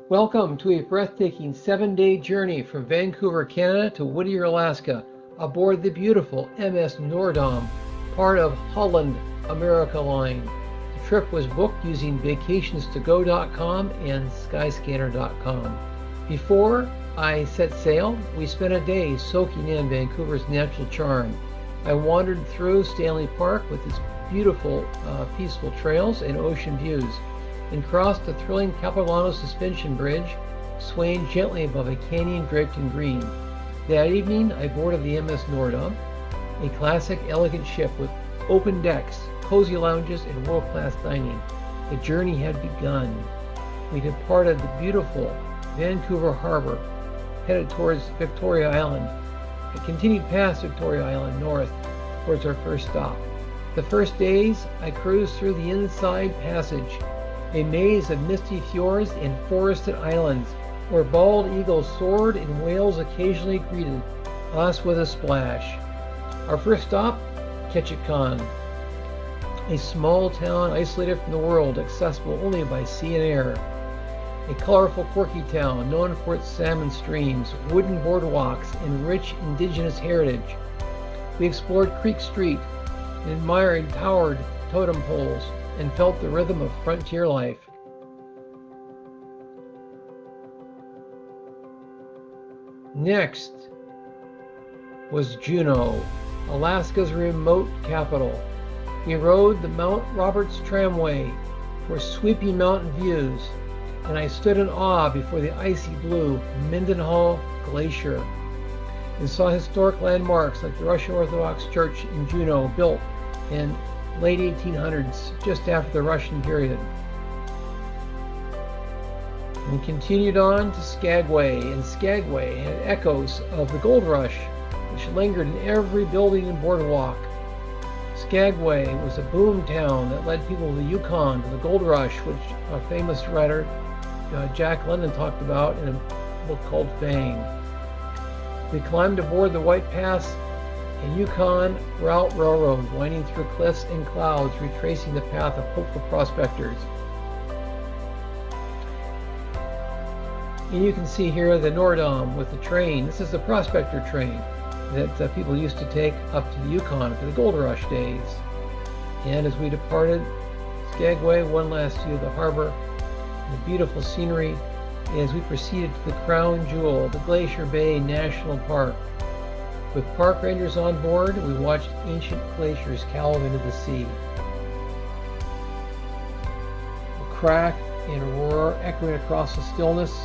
Welcome to a breathtaking 7-day journey from Vancouver, Canada to Whittier, Alaska, aboard the beautiful MS Noordam, part of Holland America Line. The trip was booked using vacationstogo.com and skyscanner.com. Before I set sail, we spent a day soaking in Vancouver's natural charm. I wandered through Stanley Park with its beautiful, peaceful trails and ocean views, and crossed the thrilling Capilano suspension bridge, swaying gently above a canyon draped in green. That evening, I boarded the MS Noordam, a classic, elegant ship with open decks, cozy lounges, and world-class dining. The journey had begun. We departed the beautiful Vancouver harbor, headed towards Victoria Island. I continued past Victoria Island north towards our first stop. The first days, I cruised through the Inside Passage, a maze of misty fjords and forested islands where bald eagles soared and whales occasionally greeted us with a splash. Our first stop, Ketchikan, a small town isolated from the world, accessible only by sea and air. A colorful, quirky town known for its salmon streams, wooden boardwalks, and rich indigenous heritage. We explored Creek Street and admired towered totem poles and felt the rhythm of frontier life. Next was Juneau, Alaska's remote capital. We rode the Mount Roberts Tramway for sweeping mountain views, and I stood in awe before the icy blue Mendenhall Glacier and saw historic landmarks like the Russian Orthodox Church in Juneau, built in late 1800s, just after the Russian period. And continued on to Skagway, and Skagway had echoes of the Gold Rush, which lingered in every building and boardwalk. Skagway was a boom town that led people to the Yukon, to the Gold Rush, which a famous writer, Jack London, talked about in a book called Fang. We climbed aboard the White Pass and Yukon Route Railroad, winding through cliffs and clouds, retracing the path of hopeful prospectors. And you can see here the Noordam with the train. This is the prospector train that people used to take up to the Yukon for the Gold Rush days. And as we departed Skagway, one last view of the harbor, the beautiful scenery, as we proceeded to the crown jewel, the Glacier Bay National Park. With park rangers on board, we watched ancient glaciers calve into the sea. The crack and roar echoing across the stillness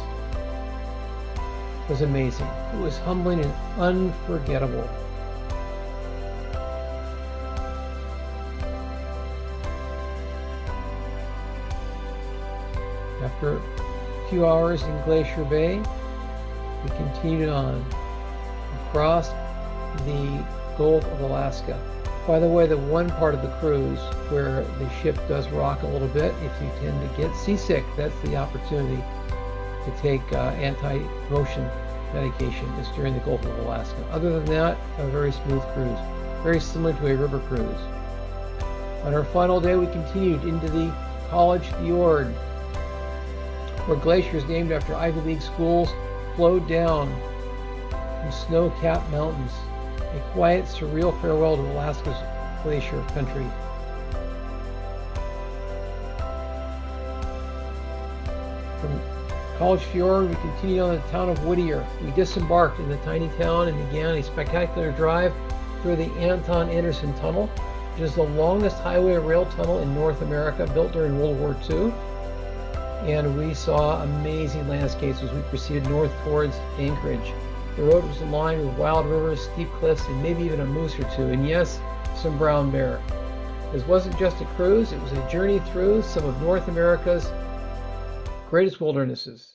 was amazing. It was humbling and unforgettable. After a few hours in Glacier Bay, we continued on across the Gulf of Alaska. By the way, the one part of the cruise where the ship does rock a little bit, if you tend to get seasick, that's the opportunity to take anti-motion medication, is during the Gulf of Alaska. Other than that, a very smooth cruise, very similar to a river cruise. On our final day, we continued into the College Fjord, where glaciers named after Ivy League schools flowed down from snow-capped mountains. A quiet, surreal farewell to Alaska's glacier country. From College Fjord, we continued on to the town of Whittier. We disembarked in the tiny town and began a spectacular drive through the Anton Anderson Tunnel, which is the longest highway rail tunnel in North America, built during World War II. And we saw amazing landscapes as we proceeded north towards Anchorage. The road was lined with wild rivers, steep cliffs, and maybe even a moose or two, and yes, some brown bear. This wasn't just a cruise, it was a journey through some of North America's greatest wildernesses.